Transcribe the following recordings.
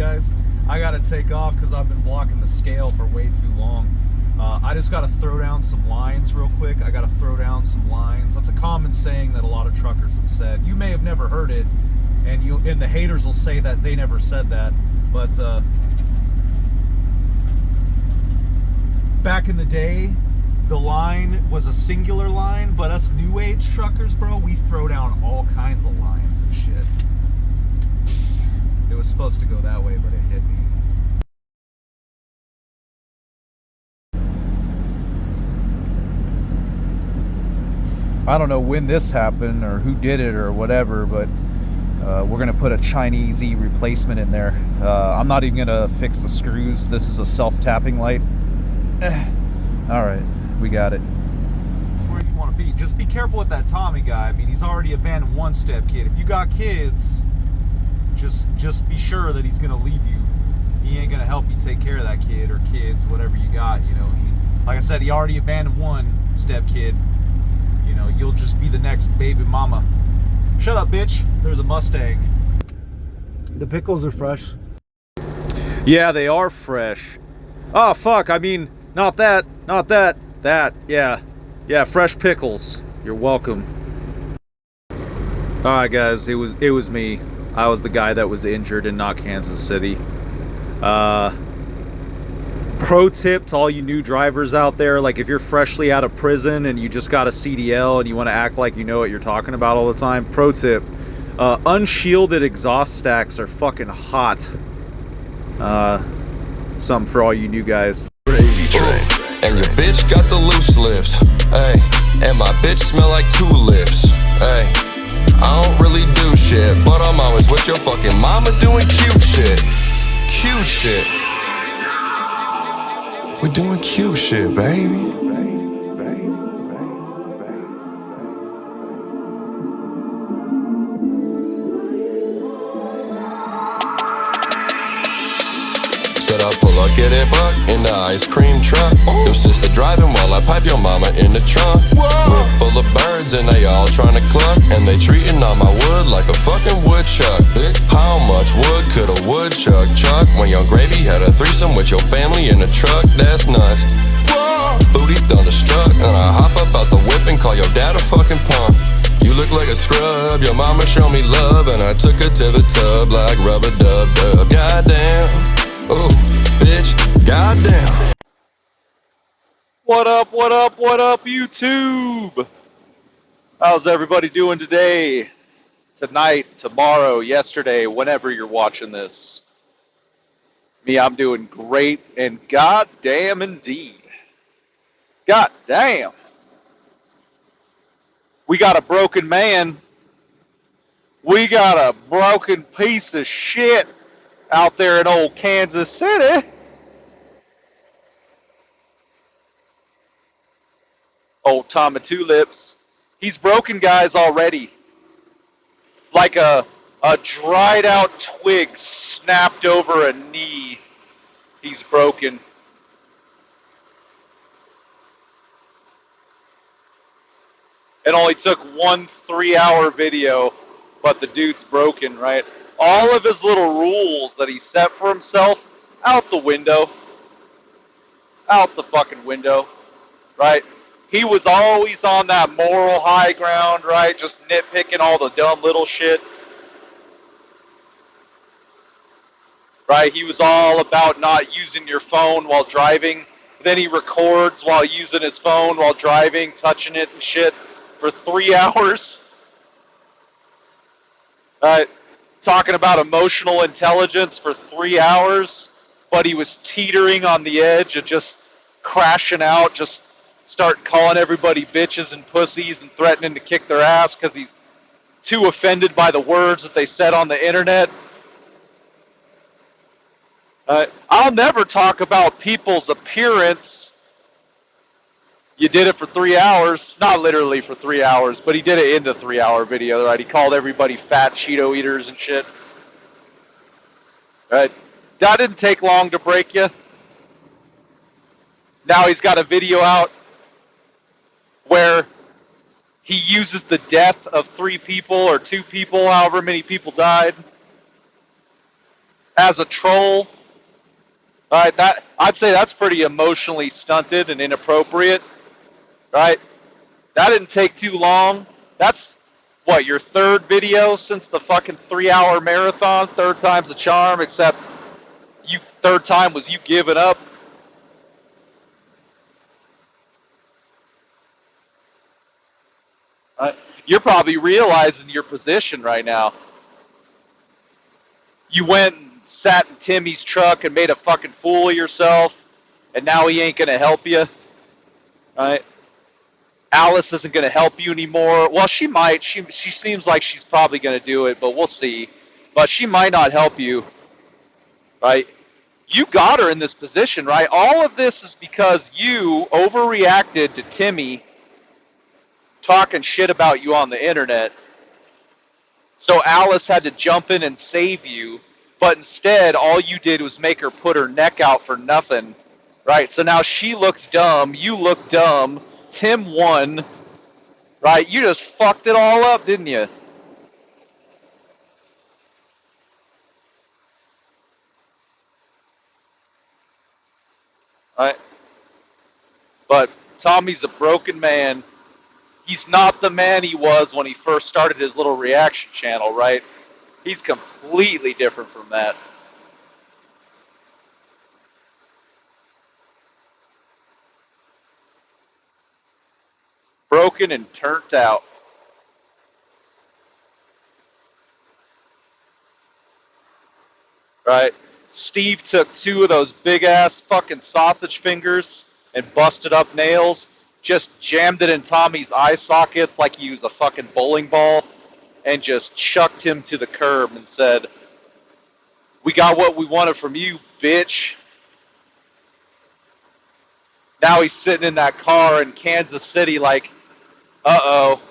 guys. I gotta take off because I've been blocking the scale for way too long. I just gotta throw down some lines real quick. I gotta throw down some lines. That's a common saying that a lot of truckers have said. You may have never heard it, and the haters will say that they never said that. But back in the day, the line was a singular line, but us new age truckers, bro, we throw down all kinds of lines and shit. It was supposed to go that way, but it hit me. I don't know when this happened or who did it or whatever, but we're gonna put a Chinese-y replacement in there. I'm not even gonna fix the screws. This is a self-tapping light. All right, we got it. It's where you want to be. Just be careful with that Tommy guy. I mean, he's already abandoned one step kid. If you got kids, just be sure that he's gonna leave you. He ain't gonna help you take care of that kid or kids, whatever you got. You know, like I said, he already abandoned one step kid. You know, you'll just be the next baby mama. Shut up, bitch. There's a Mustang. The pickles are fresh. Yeah, they are fresh. Oh, fuck. I mean, not that. Not that. That. Yeah. Yeah, fresh pickles. You're welcome. Alright, guys. It was me. I was the guy that was injured in not Kansas City. Pro tip to all you new drivers out there, like if you're freshly out of prison and you just got a CDL and you want to act like you know what you're talking about all the time, pro tip, unshielded exhaust stacks are fucking hot. Something for all you new guys. And your bitch got the loose lips, hey, and my bitch smell like tulips, hey. I don't really do shit, but I'm always with your fucking mama doing cute shit. Cute shit. We're doing cute shit, baby. Said I pull up, get it buck in the ice cream truck. Your sister driving while I pipe your mama in the trunk. Whip full of birds and they all trying to cluck, and they treating all my wood like a fucking woodchuck. How much wood could a woodchuck chuck when your gravy had a threesome with your family in the truck? That's nice. Booty thunderstruck, and I hop up out the whip and call your dad a fucking punk. You look like a scrub, your mama showed me love, and I took her to the tub like rubber dub dub. Goddamn. Oh, bitch, goddamn. What up, YouTube? How's everybody doing today, tonight, tomorrow, yesterday, whenever you're watching this? Me, I'm doing great, and goddamn indeed. Goddamn. We got a broken man. We got a broken piece of shit out there in old Kansas City. Old Tommy Tulips. He's broken, guys, already. Like a dried out twig snapped over a knee. He's broken. It only took one 3-hour video, but the dude's broken, right? All of his little rules that he set for himself, out the window. Out the fucking window, right? He was always on that moral high ground, right? Just nitpicking all the dumb little shit. Right? He was all about not using your phone while driving. Then he records while using his phone while driving, touching it and shit for 3 hours. Talking about emotional intelligence for 3 hours, but he was teetering on the edge of just crashing out, just start calling everybody bitches and pussies and threatening to kick their ass because he's too offended by the words that they said on the internet. I'll never talk about people's appearance. You did it for 3 hours. Not literally for 3 hours, but he did it in the 3-hour video, right? He called everybody fat Cheeto eaters and shit. Right? That didn't take long to break you. Now he's got a video out where he uses the death of 3 people or 2 people, however many people died. as a troll. Right, that I'd say that's pretty emotionally stunted and inappropriate. Right, that didn't take too long. That's what, your third video since the fucking 3-hour marathon. Third time's a charm, except you third time was you giving up. Right? You're probably realizing your position right now. You went and sat in Timmy's truck and made a fucking fool of yourself, and now he ain't gonna help you. Right? Alice isn't going to help you anymore. Well, she might. She seems like she's probably going to do it, but we'll see. But she might not help you, right? You got her in this position, right? All of this is because you overreacted to Timmy talking shit about you on the internet. So Alice had to jump in and save you, but instead all you did was make her put her neck out for nothing, right? So now she looks dumb, you look dumb, Tim won, right? You just fucked it all up, didn't you? Right? But Tommy's a broken man. He's not the man he was when he first started his little reaction channel, right? He's completely different from that. Broken and turned out. Right? Steve took 2 of those big ass fucking sausage fingers and busted up nails, just jammed it in Tommy's eye sockets like he was a fucking bowling ball, and just chucked him to the curb and said, "We got what we wanted from you, bitch." Now he's sitting in that car in Kansas City like, uh-oh.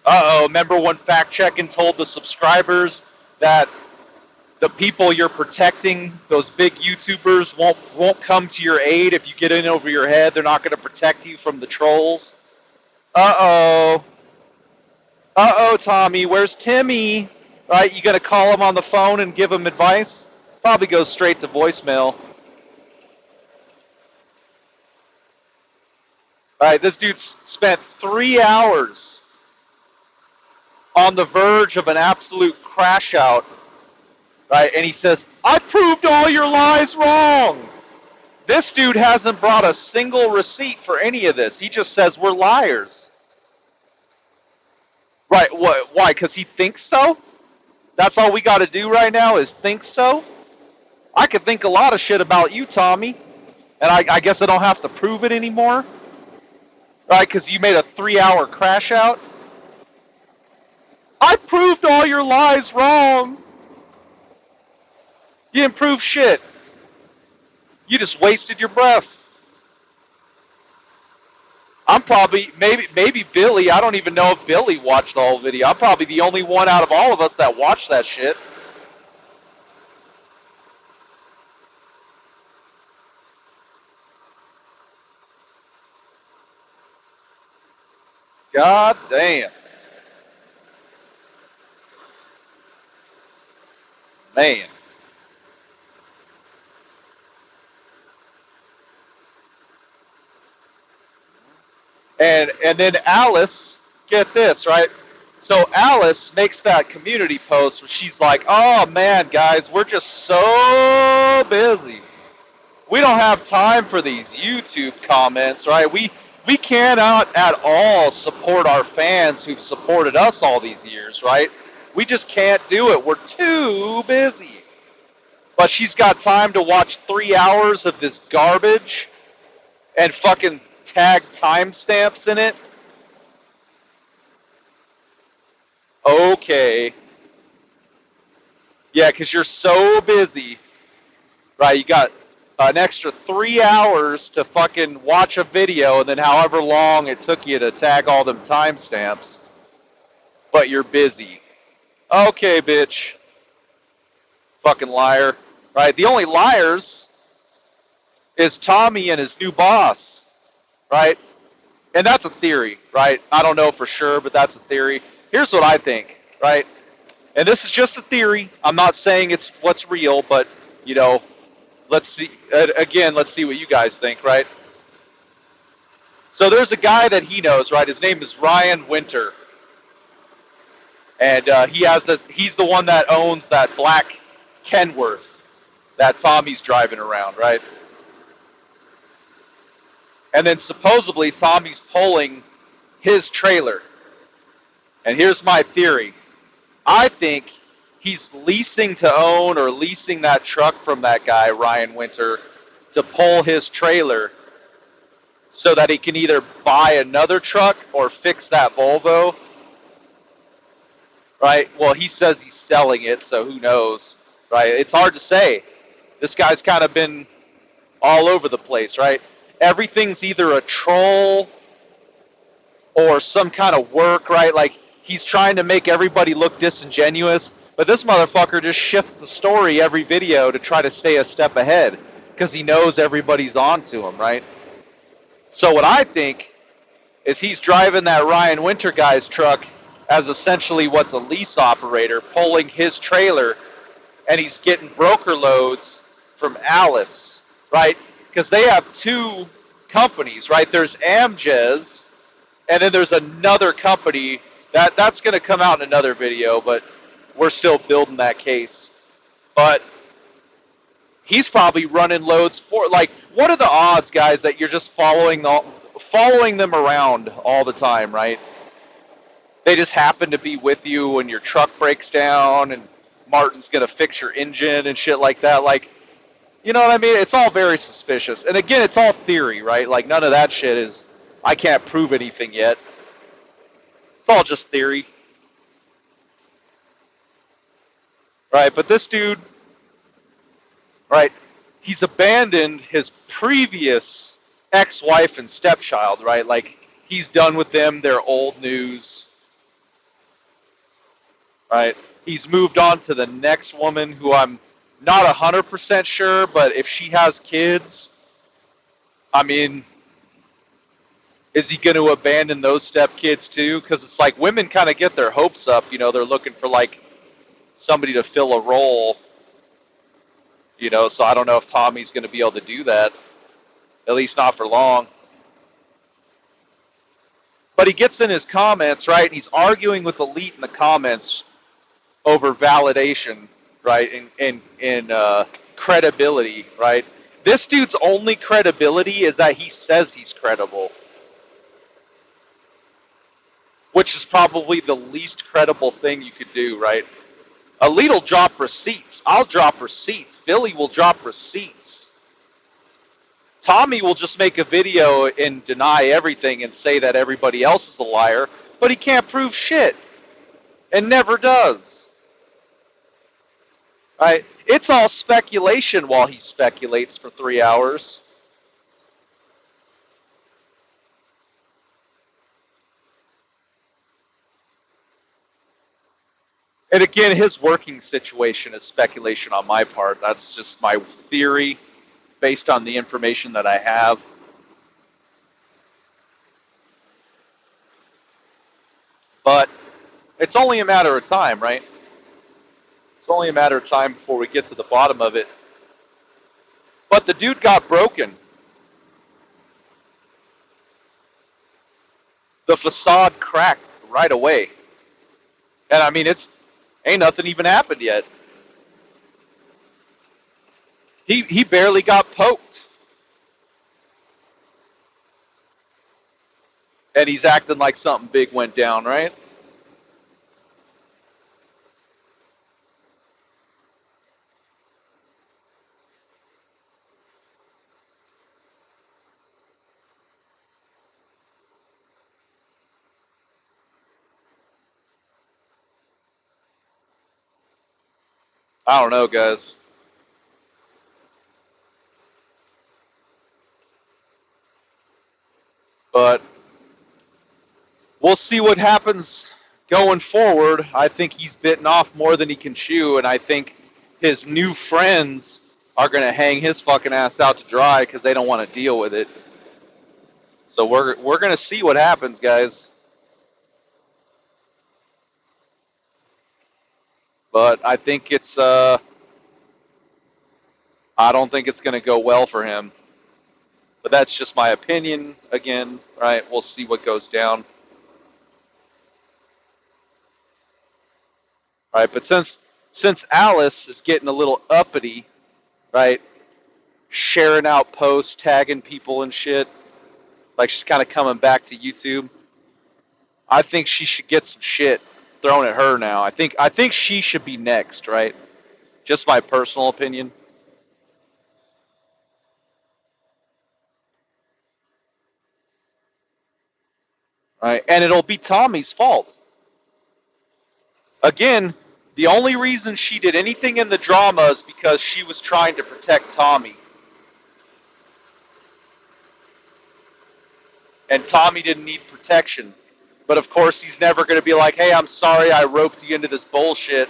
Uh-oh. Remember when fact checking told the subscribers that the people you're protecting, those big YouTubers, won't come to your aid if you get in over your head. They're not going to protect you from the trolls. Uh-oh. Uh-oh, Tommy. Where's Timmy? Right? You going to call him on the phone and give him advice? Probably goes straight to voicemail. All right, this dude's spent 3 hours on the verge of an absolute crash out, right? And he says, "I proved all your lies wrong." This dude hasn't brought a single receipt for any of this. He just says we're liars. Right, what? Why? Because he thinks so? That's all we got to do right now is think so? I could think a lot of shit about you, Tommy, and I guess I don't have to prove it anymore, right? Because you made a 3-hour crash out. I proved all your lies wrong. You didn't prove shit. You just wasted your breath. I'm probably, maybe Billy, I don't even know if Billy watched the whole video. I'm probably the only one out of all of us that watched that shit. God damn. Man. And then Alice, get this, right? So Alice makes that community post where she's like, "Oh man, guys, we're just so busy. We don't have time for these YouTube comments, right? We cannot at all support our fans who've supported us all these years, right? We just can't do it. We're too busy." But she's got time to watch 3 hours of this garbage and fucking tag timestamps in it. Okay. Yeah, because you're so busy, right? You got an extra 3 hours to fucking watch a video, and then however long it took you to tag all them timestamps, but you're busy. Okay, bitch. Fucking liar. Right? The only liars is Tommy and his new boss, right? And that's a theory, right? I don't know for sure, but that's a theory. Here's what I think, right? And this is just a theory. I'm not saying it's what's real, but you know, let's see. Again, let's see what you guys think, right? So there's a guy that he knows, right? His name is Ryan Winter, and he has this. He's the one that owns that black Kenworth that Tommy's driving around, right? And then supposedly Tommy's pulling his trailer. And here's my theory. I think he's leasing to own or leasing that truck from that guy, Ryan Winter, to pull his trailer so that he can either buy another truck or fix that Volvo, right? Well, he says he's selling it, so who knows, right? It's hard to say. This guy's kind of been all over the place, right? Everything's either a troll or some kind of work, right? Like, he's trying to make everybody look disingenuous, but this motherfucker just shifts the story every video to try to stay a step ahead because he knows everybody's on to him, right? So what I think is he's driving that Ryan Winter guy's truck as essentially what's a lease operator, pulling his trailer, and he's getting broker loads from Alice, right? Because they have two companies, right? There's Amjez, and then there's another company that's going to come out in another video, but we're still building that case. But he's probably running loads for, like, what are the odds, guys, that you're just following them around all the time, right? They just happen to be with you when your truck breaks down and Martin's going to fix your engine and shit like that. Like, you know what I mean? It's all very suspicious. And again, it's all theory, right? Like, none of that shit is, I can't prove anything yet. It's all just theory. Right? But this dude, right, he's abandoned his previous ex-wife and stepchild, right? Like, he's done with them. They're old news. Right? He's moved on to the next woman who I'm not 100% sure, but if she has kids, I mean, is he going to abandon those stepkids too? Because it's like women kind of get their hopes up. You know, they're looking for like somebody to fill a role. You know, so I don't know if Tommy's going to be able to do that. At least not for long. But he gets in his comments, right? And he's arguing with Elite in the comments over validation, right? And credibility, right? This dude's only credibility is that he says he's credible, which is probably the least credible thing you could do, right? Elite will drop receipts. I'll drop receipts. Billy will drop receipts. Tommy will just make a video and deny everything and say that everybody else is a liar, but he can't prove shit and never does. Right? It's all speculation while he speculates for 3 hours. And again, his working situation is speculation on my part. That's just my theory based on the information that I have. But it's only a matter of time, right? It's only a matter of time before we get to the bottom of it. But the dude got broken. The facade cracked right away. And I mean, ain't nothing even happened yet. He barely got poked. And he's acting like something big went down, right? I don't know, guys. But we'll see what happens going forward. I think he's bitten off more than he can chew, and I think his new friends are going to hang his fucking ass out to dry because they don't want to deal with it. So we're going to see what happens, guys. But I think it's I don't think it's going to go well for him. But that's just my opinion. Again, right? We'll see what goes down. Right? But since Alice is getting a little uppity, right? Sharing out posts, tagging people and shit, like she's kind of coming back to YouTube. I think she should get some shit thrown at her now. I think she should be next, right? Just my personal opinion. Right? And it'll be Tommy's fault. Again, the only reason she did anything in the drama is because she was trying to protect Tommy. And Tommy didn't need protection. But of course, he's never going to be like, hey, I'm sorry I roped you into this bullshit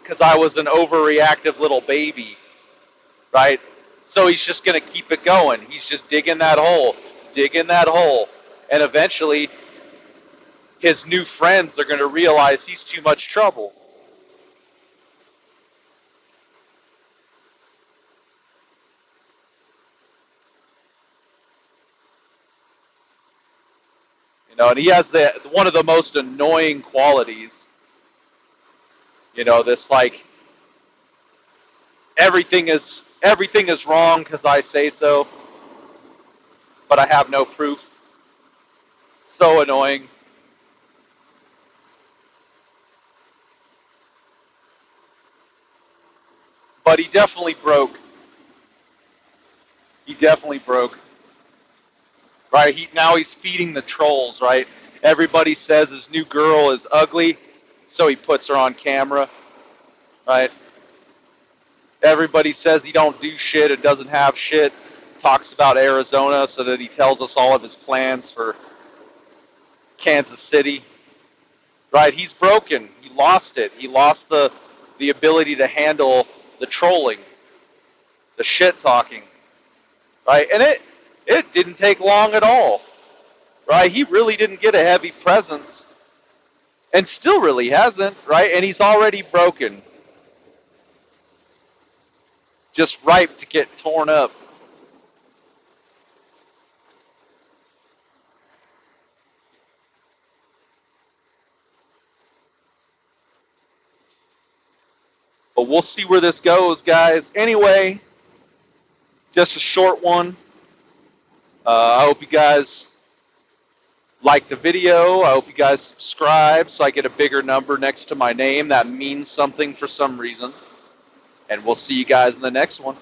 because I was an overreactive little baby, right? So he's just going to keep it going. He's just digging that hole, digging that hole. And eventually, his new friends are going to realize he's too much trouble. You know, and he has one of the most annoying qualities. You know, this like everything is wrong because I say so, but I have no proof. So annoying. But he definitely broke. He definitely broke. Right? Now he's feeding the trolls. Right? Everybody says his new girl is ugly, so he puts her on camera. Right? Everybody says he don't do shit and doesn't have shit. Talks about Arizona so that he tells us all of his plans for Kansas City. Right? He's broken. He lost it. He lost the ability to handle the trolling, the shit talking. Right? And it didn't take long at all. Right? He really didn't get a heavy presence and still really hasn't, right? And he's already broken. Just ripe to get torn up. But we'll see where this goes, guys. Anyway, just a short one. I hope you guys like the video. I hope you guys subscribe so I get a bigger number next to my name. That means something for some reason. And we'll see you guys in the next one.